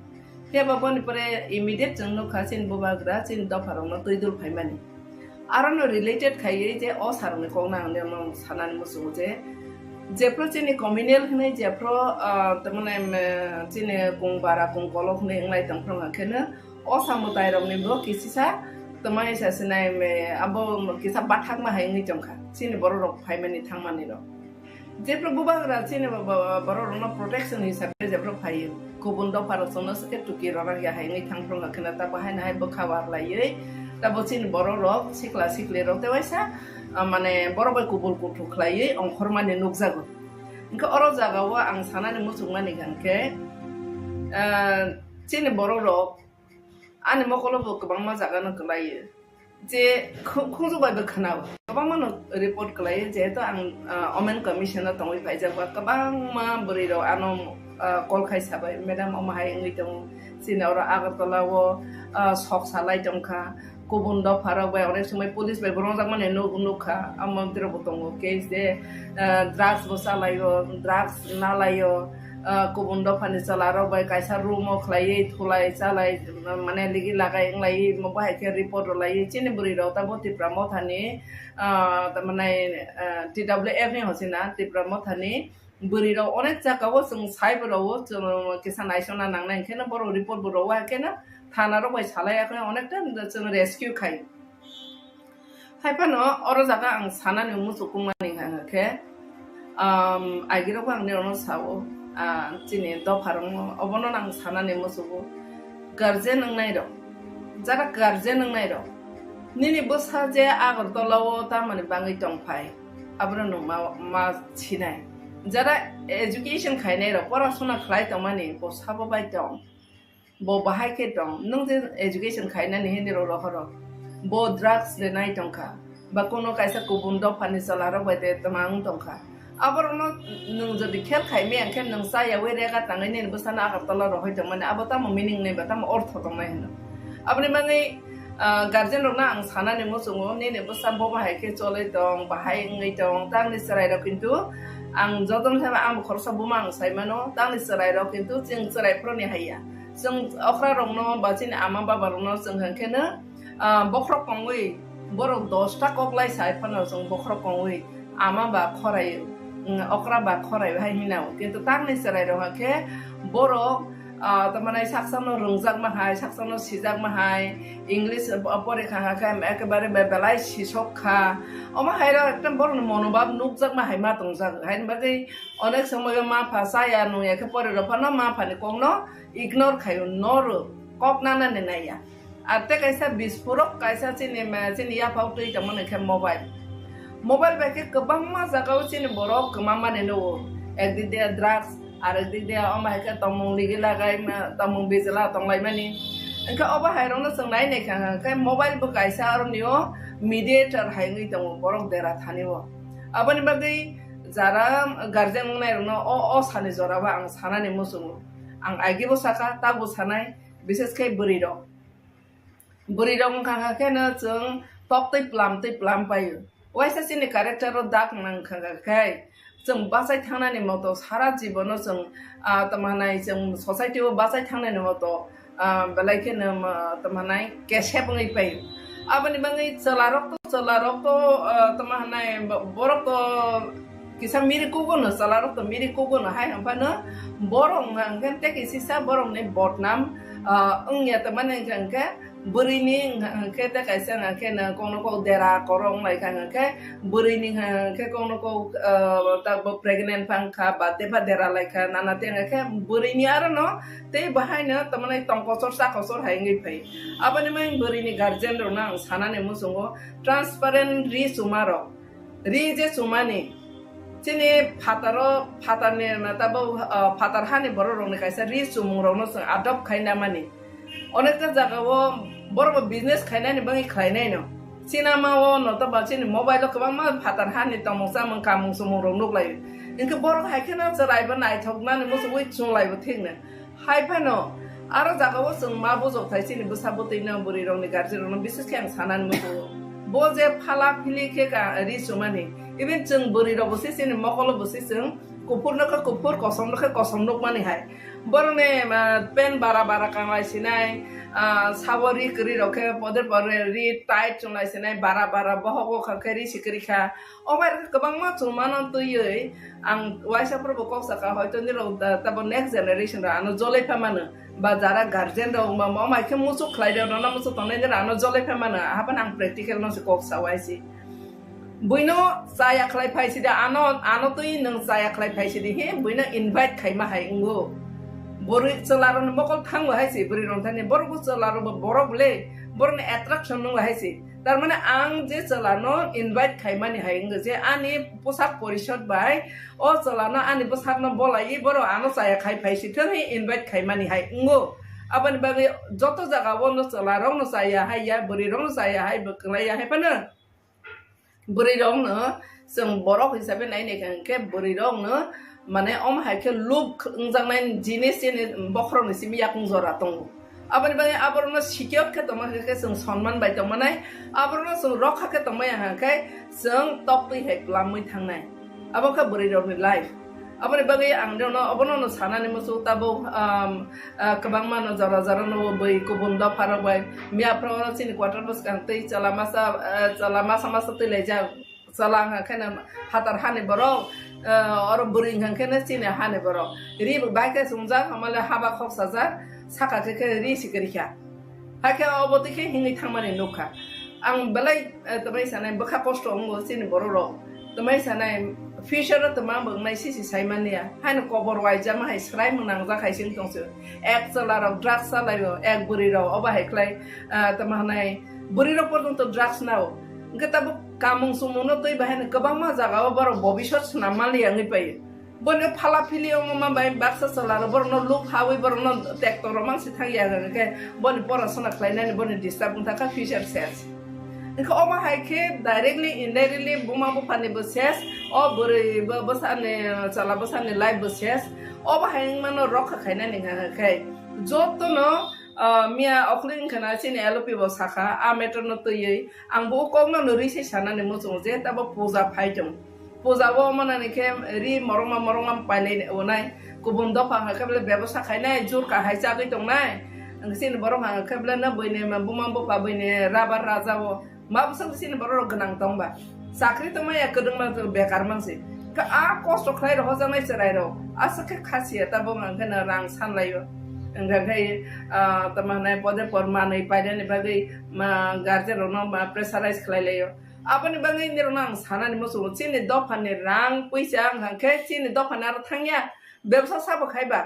केबा बनि परे इमिडिएट जों नुखा चिन बुबाग्रा चिन दफारंनो दैदुल फायमानि आरोनो रिलेटेड खायै जे अ सारंनि कोना आंने सानानि मुसु जे जेफ्रो चिनि कम्युनियन हनै जेफ्रो तमने चिनि गुंबारा गुंगलक नै इंलाय तंफ्रंग केनो अ सामुदाय रंनि बो किसिसा तमाय सासनाय मे आबो किसा बाथाक मा हाय निजमखा चिनि बर रक फायमानि थांमानि र जेफ्रो बुबाग्रा चिनि बर रक प्रोटेक्शन हिसाबै जेफ्रो फायो गुबुन दफार सनो सके टुकि ररा या हाय नि थांफ्रंग केनो ता बाहाय नाय बखावार लायै ता बचिन बर रक सिखला सिखले रते वायसा माने बर बाय गुबुल कुथुखलायै अंखरमानि नुकजागो इनका अर जागावा आं सानानि मुसुकमानि गानके चिनि बर रक आने मकलबो गोबां मा जागानो गलायो जे खुंजुबायबो खोनाबो गोबां मानो रिपर्ट गलायो जेहेतु आं अमेन कमिशनार दंयै फायजाबा गोबां मा बोरै र आनो कल खायसाबाय मेडाम अमाहाय इंगै दं सिनावर आगरतलावो सक सालाय दंखा गुबुन दफाराव बाय अनेक समय पुलिस बाय रंजाक माने नुखा आमद्रबो दङ केस दे ड्राग्स बो सालायो ड्राग्स नालायो गुबुन दफानि चलाराव बाय कायसा रूम खलायै थुलाय चालाय माने लिगि लागाय इंलाय मबाहाय के रिपोर्ट लायै चिनि बुरि रावता बतिप्रा मथानि तमाने टीडब्ल्यूएफ नि हसिना तिप्रा मथानि बुरि राव अनेक जागाव जों साइबराव जों किसान आइसना नांनाय केनो बर रिपोर्ट बरवा केनो थानाराव बाय सालायाखै अनेकटा जों रेस्किउ खाय हायपानो अर जागा आं सानानि मुसुकुमानि हांके आइगिराव आं नेरनो सावो चिनि दफारं अबनो नां सानानि मुसुबो गार्जेन नंनाय र जारा गार्जेन नंनाय र निनि बसा जे आगरतलाव ता माने बाङै दंफाय आब्रनो मा छिनाय जारा एजुकेशन खायनाय र परासुना खाय तमानि बसाबो बाय दं बो बाहाय के दं नों जे एजुकेशन खायनानि हिनेर रहर बो ड्राग्स दे नाय दंखा बा कोनो कायसा गुबुन दफानि चलाराव बाय दे तमां दंखा आबरनो नों जदि खेल खायमे आंखे नों साया वेरेगा तांगैने बसाना आगरतला रहै दं माने आबता मिनिं नै बता अर्थ दं नाय होनो आबनि माने गार्जेन रना आं सानानि मुसुङो नेने बसा बो बाहाय के चले दं बाहाय ngै दं तांनि सराय र किन्तु आं जदम थाबा आं खरसा बुमा आं सायमानो तांनि सराय र किन्तु जों सराय प्रनि हाया जों अखरा रंनो बाजिन आमा बाबा रंनो जों हंखेनो बख्र पंगै बर 10 टा कगलाय सायफानो जों बख्र पंगै आमा बा खराय अखरा बा खराय हाय हिनाव किन्तु तांनि सराय रहाके बर tamane saksano rungjak mahai saksano sijak mahai English porikha hakai ekebare belai sisok kha oma haira ekdom bor monobab nukjak mahai ma tongjak hain bagai onek somoy ma phasaya nu ek pore ropano ma phani kongno ignore khayo nor kok nana ne naya ate kaisa bispurok kaisa chini ya pautui tamane khe mobile bake kebang ma jagao chini borok kemama ne no ekdik dia drugs আর একদিক দিয়ে আমাকে তমং লিগে লাগাই তমং বেজলা তংলাই মানি এনকা অবা হাইরংনো সংনাই নাই খাঙ্কা মোবাইল বো কাইসা আর নিও মিডিয়েটর হাইঙ্গি তং বরক দেরা থানিও আবানি বাগै যারা গার্জেন নাইরনো অ সানি জরাবা আং সানানি মুসুমু আং আইগিবো সাকা তাবো সানাই বিশেষ কৈ বুড়ি রং খাঙ্কা কেন जों তক্তৈ প্লাম পাইयो ওয়াইসা চিনি ক্যারেক্টারও দাগ নাং খাঙ্কা খাই जों बासाय थांनानै मत सारा जीवनाव जों तमानाय जों ससाइटियाव बासाय थांनानै मत बेलायखेनो तमानाय केसेबङै पाय आबनि बङै चलारक तमानाय बरक किसा मिरि कुगुनो चलारक मिरि कुगुनो हाय हमफानो बरं हांगेन टेकिसिसा बरंनि बदनाम ओंया तमानाय हांके बुरिनि हांके तकायसा हांके कोनो को देरा करं लायका हांके बुरिनि हांके कोनो को ताबो प्रेगनेंट फांखा बाते देरा लायका नानाते हांके बुरिनि आरो न ते बाहायनो तमानाय तंकसर साकसर हायंगै फै आबनि मै बुरिनि गार्जियन रना आं सानानै मुसुङो ट्रान्सपारेंट रि सुमारो रि जे सुमानि चिनि फातारनि ताबो फातार हानि बर रंनि कायसा रि सुमुरनो आदब खायना मानि अनेकटा जागावो बरबो बिजनेस खायनानि बङै खायनाय न सिनेमाओ नतबा चिनि मोबाइल गोबां मा फातार हानि तमसा मन कामुं सुमुरनो नगलायो इनके बर हायखेना जरायबो नायथगनानै मोसो वइ चंलायबो थेंनो हायफानो आरो जागावो जों मा बजबथाय चिनि बसाबोतैनो बुरि रंनि गार्जि रंनो बिसेस के आं सानानै मोसो बो जे फाला फिलि के रि सुमानि इभेन जों बुरि रबोसे चिनि मकल बसे जों कुपुरनोखो कुपुर कसमनोखो कसमनोक मानि हाय बरने पेन बारा कांलायसिनाय सावरी करी रखे पदे परे रि टाइट चंलायसिनाय बारा बहगो खाखरि सिकरिखा ओबार गोबां मा चुमानो तुयै आं वाइसाफोरबो कक्साका हयतो निरो तब नेक्स्ट जेनारेशन आनो जलेफा मानो बा जारा गार्जियन दं मा माइखे मुसु खलायदो ना मुसु तने आनो जलेफा मानो हाबन आं प्रेक्टिकल नसो कक्सा वाइसि बुइनो जाया खलाय फाइसि दा आनो तुय नों जाया खलाय फाइसि दि हे बुइनो इनभाइट खायमा हायंगो बरि चलारन मकल थांगो हायसि बरि रंथानि बरगु चलारो बरबले बरने एट्राक्शन नं हायसि तार माने आं जे चलानो इनभाइट खायमानि हायंगो जे आनि पोसाक परिषद बाय ओ चलानो आनि पोसाकनो बलायि बर आनो जाया खाय फाइसि थै इनभाइट खायमानि हायंगो आबनि बागै जत जागावो न चलारो न जाया हाया बरि रं जाया हाय बकलाया हायफानो बुरै रंनो जों बरक हिसाबै नायनाय खांके बुरै रंनो माने अम हायखे लुब ओंजांनाय जिनिस बख्रनि सिम याकुं जरा दङ आबनि बाय आबरनो सिकियत के तमाखे जों सन्मान बाय तमानाय आबरनो जों रखा के तमाय हायखे जों तपै हेक्लामै थांनाय आबका बुरै रंनि लाइफ आबनि बागै आं दनो अबनो सानानि मसु ताबो गोबां मानो जरा नो बै गुबुन दा फारबाय मियाफ्राव सिनि क्वार्टर बस कांतै चलामासा तैलाय जा चलां खाना हातार हानि बरो और बुरिं खाने चिने हानि बरो रि बाइके सुंजा हमले हाबा खक्साजा साका के रि सिकरिखा हाके अबतिखे हिङै थांमानि नखा आं बेलाय तमै सानाय बखा कष्ट अंगो चिनि बरो र तमै सानाय फ्यूचर तमा बंनाय सिसि साइमानिया हानि कबर वाइजा माहाय स्राय मुनां जाखायसिन दंसो एक चलार ड्राग्स सालायो एक बुरिर अबा हेक्लाय तमानाय बुरिर पर्यन्त ड्राग्स नाव गताब कामुं सुमुनो तै बाहायनो गोबां मा जागाव बर भबिष्यत सुनामालियाङै पायो बने फाला फिलियाव मा बाय बाक्सा चलारो बरनो लुक हावै बरनो ट्रेक्टर मानसि थांया के बने परासना खालायनानै बने डिस्टार्ब थाका फ्यूचर सेस इनका अमा हायखे डाइरेक्टली इनडाइरेक्टली बुमा बुफानि बसेस अ बोरै बसाने चला बसाने लाइफ बसेस अबा हायं मानो रखा खायनानै हाखाय जतनो मिया अखलिन खाना सिने एलपि बो साखा आ मेटर न तयै आंबो कौनो नरिसे सानानै मोसो जे तब पूजा फाइजों पूजाबो मानानै के रि मरमा पाइले ओनाय गुबुन दफा हाखाबले व्यवसाय खायनाय जुर का हायजा गै दंनाय सिन बरम हाखाबले न बयने बुमा बुफा बयने राबार राजाबो माबसं सिन बर गनां दंबा साख्रि त माया कदंमा बेकार मानसि का आ कष्ट खाय रह जानाय चराय र आसके खासिया तब मानखना रां सानलायो ओंखाय तमाने पदे पर मानै पायदानि बागै गार्जेन रनो प्रेसाराइज खालायलायो आबानि बागै निरनो आं सानानि मोसौ चिनि दफानि रां पैसा आं हांखे चिनि दफानि आरो थांया व्यवसा साबो खायबा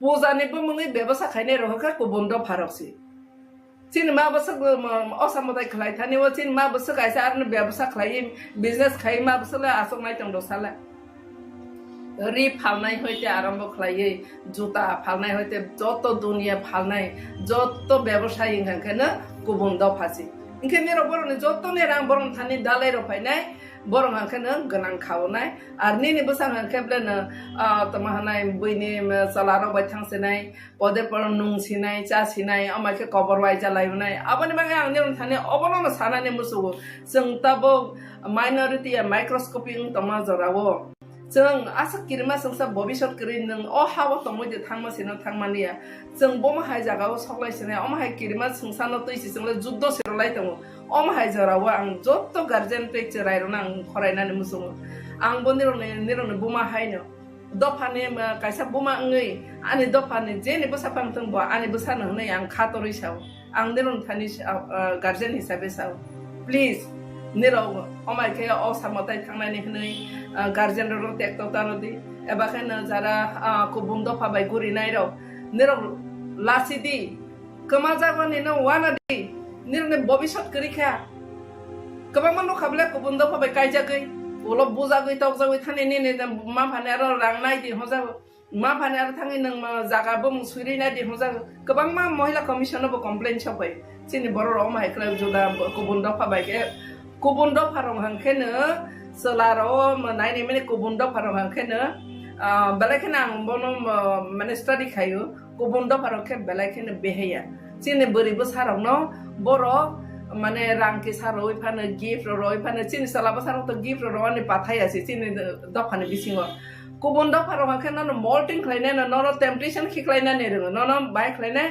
पूजानिबो मुङै व्यवसा खायनाय रहखा गुबुन दफारसि चिनि मा बस असामदाय खालाय थानिव चिनि मा बस गायसा आरो व्यवसा खालाय बिजनेस खाय मा बसला आसंनाय दं दसाला रि फालनाय हयते आरम्भ खालायै जुता फालनाय हयते जत दुनिया फालनाय जत व्यवसाय इंखानो गुबुन दफासि इंखानो बरनि जतने रां बरन थानि दालाय रफायनाय बरं हांखानो गोनां खावनाय आर निनि बसां हांखेब्लेनो तमाहानाय बैनि सलारो बाय थांसिनाय पदे पर नुंसिनाय चासिनाय अमाखे कबर वाय जालायनाय आबानि बागै आं निरन थानि अबननो सानानि मुसु जों ताबो माइनरिटी माइक्रोस्कोपिंग तमा जरावो जों आसा किरमा संसा भबिष्यत करि नों अ हाव तमोदे थांमासिनो थांमानिया जों बमहाय जागाव सगलायसिनाय अमहाय किरमा संसानो तैसि जोंले जुद्ध सिरलाय दङ अमहाय जराव आं जत्त गार्जेन पेक्चर आइरन आं फरायनानै मुसुङो आं बनिरनो बुमा हायनो दफानि कायसा बुमा ngै आनि दफानि जेने बसाफां थंबो आनि बसानो हनै आं खातरै साव आं निरन थानि गार्जेन हिसाबै साव प्लिज निराव अमायखे असामताय थांनानै हनै गार्जेन रो टेक्ट तानदि एबा खान जारा कुबुम दफा बाय गुरिनाय रो निराव लासिदि कमा जागोनि न वानादि निरने भबिष्यत करिखा गोबां मानो खाबले कुबुम दफा बाय कायजागै उल बुजागै तगजागै थानि ने मा फाने आरो रांनाय दि हजा मा फाने आरो थाङि नों जागाबो सुरिनाय दि हजा गोबां मा महिला कमिशनबो कमप्लेन सबाय चिनि बर र माइक्रा जुदा कुबुम दफा बायके कुबुन दफारं हांखेनो सोलारो नायनि माने कुबुन दफारं हांखेनो बेलायखेनो आं बनो माने स्टाडि खायो कुबुन दफारं खे बेलायखेनो बेहेया चिनि बोरैबो सारावनो बर माने रांके सारoi फानो गिफ्ट रoi फानो चिनि सालाबो साराव तो गिफ्ट रवानि पाथायासि चिनि दफानि बिसिङो कुबुन दफारं हांखेनो मल्टिं खालायनाय न टेम्पटेशन खिख्लायनानै रोङो न बाय खालायनाय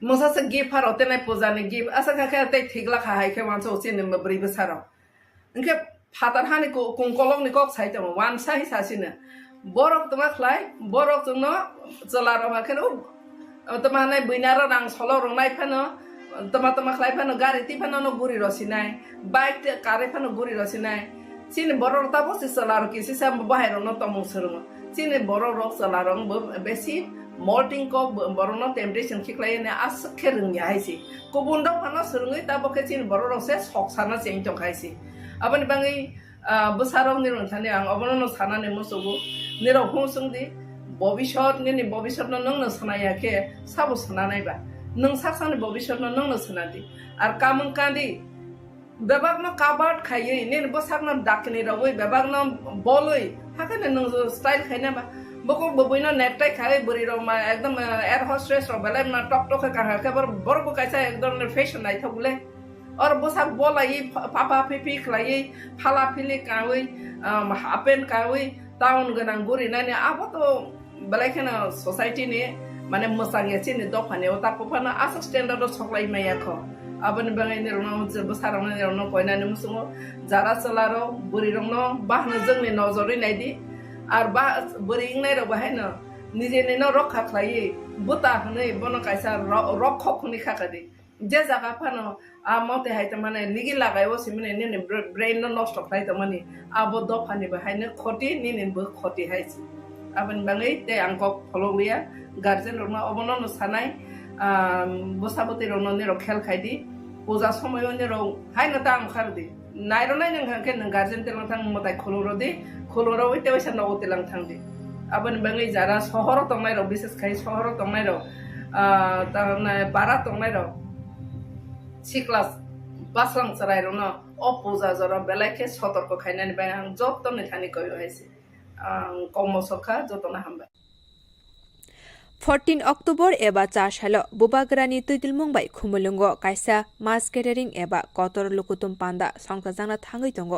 मोसासे गिफ्ट फारो तेनाय पूजानि गिफ्ट आसा खाखे ते थिगला खाहायखे मानसो चिनि ब्रैबो साराव इनके फातार हानि कुंकलंनि कक साइतम वान साहि सासिनो बरक तमा खलाय बरक जोंनो जलारो हाखेनो तमाने बैनारो रां सलो रंनाय फानो तमा खलाय फानो गारि ति फानो न गुरि रसिनाय बाइक कारे फानो गुरि रसिनाय चिनि बरर ताबो सलारो किसि साम बाहेर न तमु सरङ चिनि बरर सलारो बेसी मल्टिंग को बरनो टेम्पटेशन खिख्लायने आसखे रोंया हायसि गुबुन दफानो सोरङै ताबोखे चिनि बरर से सकसाना चेंग तखायसि आबनि बाङै बसाराव निरन थाने आं अबननो सानाने मोसोगो निराव होसंदि भबिष्यत निनि भबिष्यत नोंनो सनायाखे साबो सनानायबा नों सासानि भबिष्यत नोंनो सनादि आर कामन कादि बेबागनो काबार्ड खायै निन बसारनो दाकनि रावै बेबागनो बलै हाखाने नों स्टाइल खायनाबा बको बबैनो नेकटाइ खाय बरि रमा एकदम एयर होस्टेस र बेले न टक टक का के बरबो कायसा एकदम फैशन नाइ थगले और बसा बोलाई पापा पिपि खलाई फाला फिले कावै हापेन कावै टाउन गनां गुरि नानि आबो तो बेलेखेना सोसाइटी ने माने मोसाङे चिनि दफाने तापफाना आस स्टैंडर्ड सकलाई मायाखो आबनि बाङैनि रनो बसारावनो रनो कोइनानि मुसुङो जारा चलारो बुरि रंनो बाहनो जोंनि नजरै नायदि आर बा बोरिंनाय र बाहायनो निजेनि न रखा खलायै बुता हनै बन कायसा रखखनि खाकादि जे जागा फानो आ मते हायत माने निगि लागायो सिमने ने ब्रेन न नष्ट खाय त माने आबो दफानि बाहायनो खति निनिबो खति हायसि आबनि बाङै ते आंको फलोलिया गार्जेन रनो अबनो न सानाय बसाबते रनो ने खेल खायदि पूजा समयो ने र हायनो ता खारदि नायरनाय नों हांखे नों गार्जेन तेलां थां मताय खलुरदि खलुराव इते वैसा न तेलां थांदि आबनि बाङै जारा सहर तंनाय र विशेष खाय सहर तंनाय र ताना बारा तंनाय र सिक्लास बासलां सराय रनो अ पूजा जरा बेलाखे सतर्क खायनानि बाय आं जत्तने थानि कयो हायसि कमसखा जतना हामबाय 14 अक्टोबर एबा 4 साल बुबाग्रानि तुइदिलमुंबाय खुमुलुंग कायसा मास गेदारिं एबा कतर लुकुतुम पान्दा संसाजांना थाङै दङ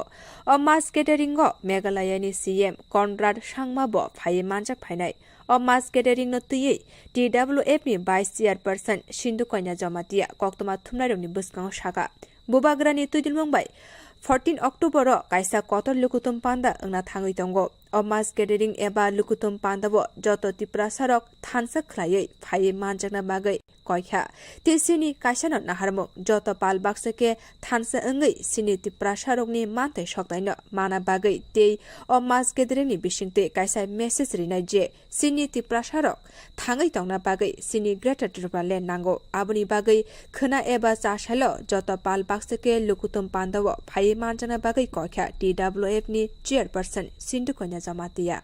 अ मास गेदारिंग मेघालयनि सीएम कनराड सांमाबो फायै मानजाक फायनाय अ मास गेदारिं न तुयै टीडब्ल्यूएफ नि भाइस चेयारपर्सन सिन्धु कन्या जमातिया कक्तमा थुमनायरनि बसकाङ साका बुबाग्रानि तुइदिलमुंबाय 14 October kaisa kotor lukutum panda angna thangui tongo o mass gathering eba lukutum panda bo joto tipra sarok thansa khlaiei phai manjakna bagai koikha te sini kaisano naharmo joto pal baksake thansa angai sini tipra sarokni mantai sokdaino mana bagai te o mass gathering ni bisingte kaisa message rinai je sini tipra sarok thangai tongna bagai sini greater tripura land nango abuni bagai khna eba chasalo joto pal baksake lukutum panda bo phai manjakna bagai koikha TWF ni chairperson Sindu Konya Jamatia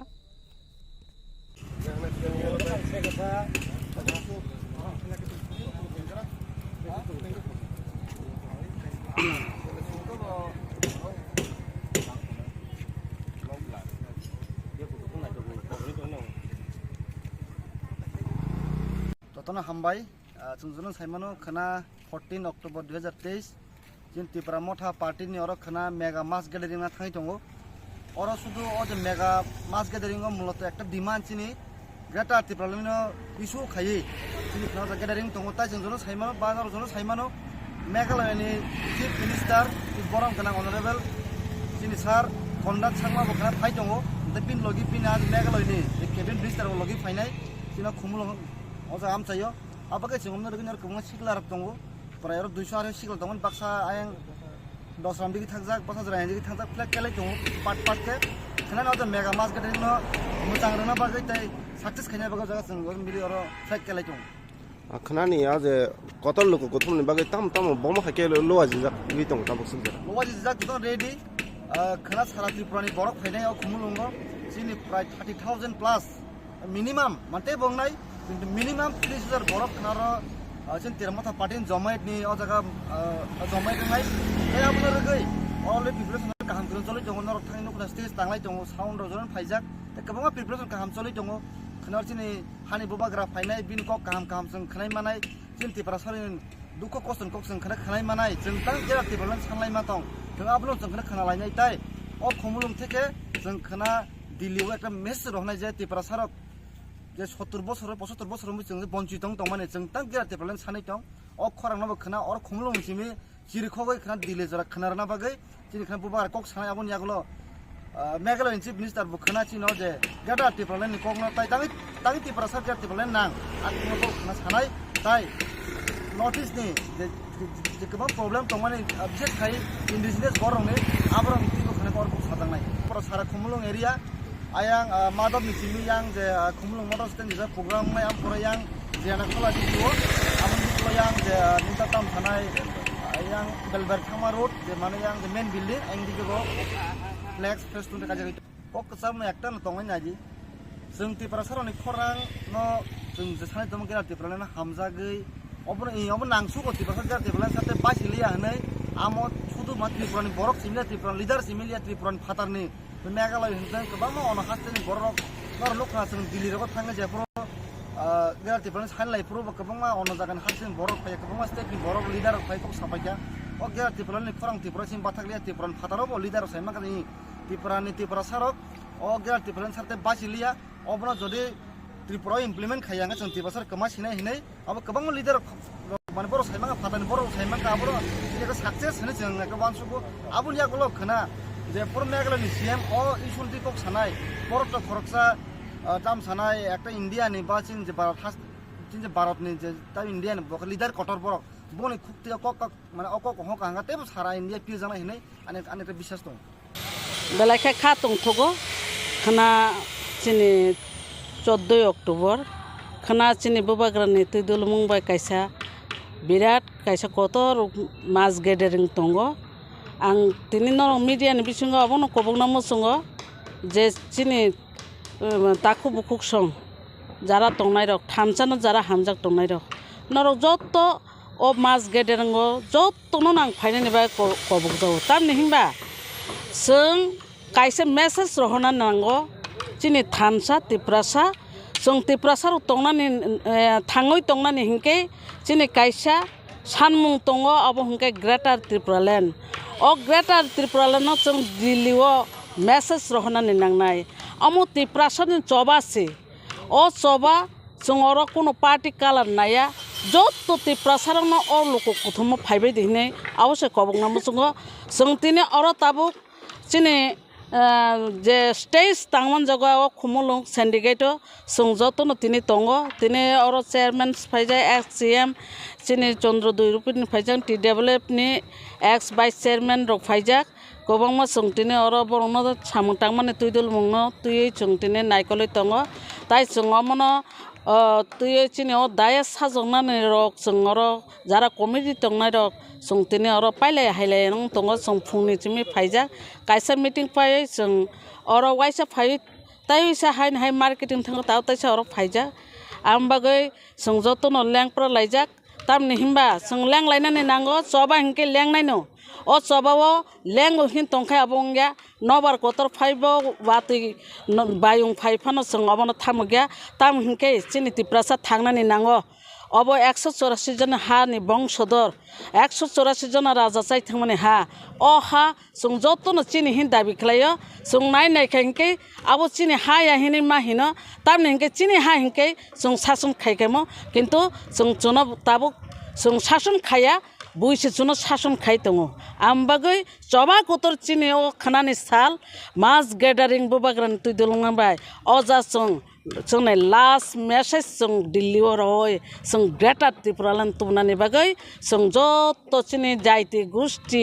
Totona hambai chungjunu saimano khana 14 October 2023 jin Tripura Motha party ni oro khana mega mass gathering na thangai tongo oro sudu o je mega mass gathering o muloto ekta demand chini greater Tripura no issue khai chini khana gathering tongo ta chungjunu saimano bazar jono saimano Meghalaya ni chief minister borong kana honorable chini sir Kondat Sangma bokha phai tongo the pin logi pin आज Meghalaya ni cabinet minister logi phainai china khumulo oja am chayo abaga chingomna rogin kubunga sikla rak tongo प्राय 200 आरो सिगल दंमोन बाक्सा आयं 10 राम दिगि थांजाक बाक्सा जराय दिगि थांजाक फ्लेग केलाय दङ पाट पाट के खना न मेगा मास गेटरिं न मोजां रना बागै ताय सक्सेस खायना बागा जागा जों मिलि अरो फ्लेग केलाय दङ खनानि आज कतल लोक गथुमनि बागै ताम ताम बम खाके लोवाजि जाक गि दङ ताबक सुनजा लोवाजि जाक तो रेडी खना सारा त्रिपुरानि बरक फायनायाव खुमुलुंग सिनि प्राय 30000 प्लस मिनिमाम मानते बंगनाय मिनिमाम 30000 बरक खनार Asin Tiramotha party Jomait ni o jaga Jomait ngai ai abuna rogai already preparation kaham kurun choli tongo nor thaino kuna stage tanglai tongo sound rojon phaijak te kabanga preparation kaham choli tongo khnar chini hani bobagra phainai bin kok kaham sing khnai manai chin Tripura sarin duko koson kok sing khnai manai jeng tang jera Tripura sanglai ma tong jeng ablo jeng khana lainai tai o khomulum theke jeng khana Delhi o ekta message rohnai je Tripura sarok যে 70 বছর 75 বছর মধ্যে जों বঞ্চিত দং মানে जों তাং গেরাতে plan Sanai দं O খরাং নাব Khana or Khumlung Simi জিরখগৈ Khana দিলে জরা খনারনা বাগৈ जिनि खना बुबार कक सानाय आबन यागलो मेघालय चिफ मिनिस्टार बुखना चिनो जे गदाते प्लान नि ककना ताय तांगि Tripura सरकारते प्लान नां आत्म को खना सानाय ताय नोटिस नि जे गोबां प्रब्लेम दं माने अपडेट थाय इन्डिजिनियास गरंनि आबरं तिको खना और सादांनाय पर सारा खुमलं area ayang madam ni simi yang je khumlung motor stand je program mai am pura yang je na khola di do amon di yang je ninta tam thanai yang belber khama road je mane yang je main building ang di go flex fest tun ka jagi ok sam ekta na tongai naji जों Tripura saroni khorang no जों je sanai tom gera Tripura na hamjagei obro ei obro nangsu ko Tripura gera Tripura sate basiliya hanai amo শুধু মাত্র Tripura borok simila Tripura leader simila Tripura phatarni Meghalaya hinjang kobangma ono hasteni borok nor lokha जों Delhi ro thanga je pro gera Tripura sanlai pro kobangma ono jagan hasteni borok phai kobangma state ni borok leader phai kok sapaiya o gera Tripura ni khorang Tripura sim bathakliya Tripura phataro bo leader saima kani Tripura sarok o gera Tripura sarte basiliya obno jodi Tripura implement khayanga जों Tripura sar kama sinai hinai abo kobangma leader mane borok saima phatani borok saima ka abo eko success hene जों eko bansugo abun yakolo khana যে পুরো মেঘালয়নি সিএম ও ইসুলটি কক সানাই বরকটা খরকসা দাম সানাই একটা ইন্ডিয়ানি বা চিন যে ভারত চিন যে ভারতনি যে তা ইন্ডিয়ানি বক লিডার কটর বরক বনি খুক্তি কক মানে অকক হক হাঙ্গাতে সারা ইন্ডিয়া পি জানা হিনে আনেক বিশ্বাস দं বেলাকে খা তং থগো খানা চিনি 14 অক্টোবর খানা চিনি বুবাগ্রানি তুইদুল মুংবাই কাইসা বিরাট কাইসা কতর মাস গেদারিং তঙ্গ आं दिनै नरम मिडियानि बिथिङाव आबनो कबंना मोसङो जे चिनि ताखु बुकुक सं जारा तंनाय रक थामसानो जारा हामजाक तंनाय रक नरक जत्त अ मास गेदेरंगो जत्तनो नां फाइनानि बा कबक जाव तामनि हिंबा जों काइसे मेसेज रहना नांगो चिनि थामसा Tripura जों Tripura तंनानि थाङै तंनानि हिंके चिनि काइसा सानमुं दङ आबो हिंके ग्रेटार Tripura land o greater Tripura land जों दिल्लीआव मेसेज रहनानै नांनाय आमो Tripura नि चबासे ओ चबा जों अर कोनो पार्टी कालार नाया যত ত্রিপ্রাসারণ ও লোক কুথুম ফাইবাই দিনে অবশ্যই কবক নামসঙ্গ जों তিনি অর তাবুক চিনি যে স্টেজ তাংমান জায়গায় খুমুলুং সিন্ডিকেটও जों যতন তিনি দङ তিনি অর চেয়ারম্যান ফাইজায় এক্স সিএম চিনি চন্দ্র দুইরুপিনি ফাইজাং TWF-नि এক্স ভাইস চেয়ারম্যান রক ফাইজাক गोबांमा जों তিনি অর বরনো সামুং তাংমানে তুইদুল মুংনো তুই जों তিনি নাইকলৈ দङ তাই जों অমন তুই চিনি ও দায়ে সাজংনাनै রক जों অর যারা কমিটি দংনাই রক जों তিনি অর পাইলাই হাইলাই নং দङ जों फुंनि चिमि फाइजाक कायसा मिटिं फाय जों अर वाइसा फाय ताइसा हाइन हाइ मार्केटिं थांग ताव ताइसा अर फाइजाक आम बागै जों जतन लेंप्र लाइजाक तामनि हिमबा जों लें लाइनानै नांगो चबा हिंके लें नायनो ओ चबावो लें हिन तंखाय अबंग्या नबार कतर फाइबो वाति बायुं फाइफानो जों अबनो थामग्या ताम हिंके चिनि तिप्रासा थांनानै नांगो अब 184 जन हानि बंशधर 184 जन राजा चाइथांमानि हा अ हा जों जतन चिनि हिन दाबि खालायो जों नायनायखाय हिंके अब चिनि हाया हिनि मा हिनो तामनि हिंके चिनि हा हिंके जों शासन खायखायमो किन्तु जों जुनो ताबु जों शासन खाया बुइसे जुनो शासन खाय दङ आम बागै चबा कतर चिनि अ खानानि साल मास गेदारिं बुबाग्रान तुइदुलंबाय अजा जोंनि लास्ट मेसेज जों दिल्लीआव रय जों ग्रेटार त्रिपुरालान तुमनानि बागै जों जत चिनि जायति गोष्ठी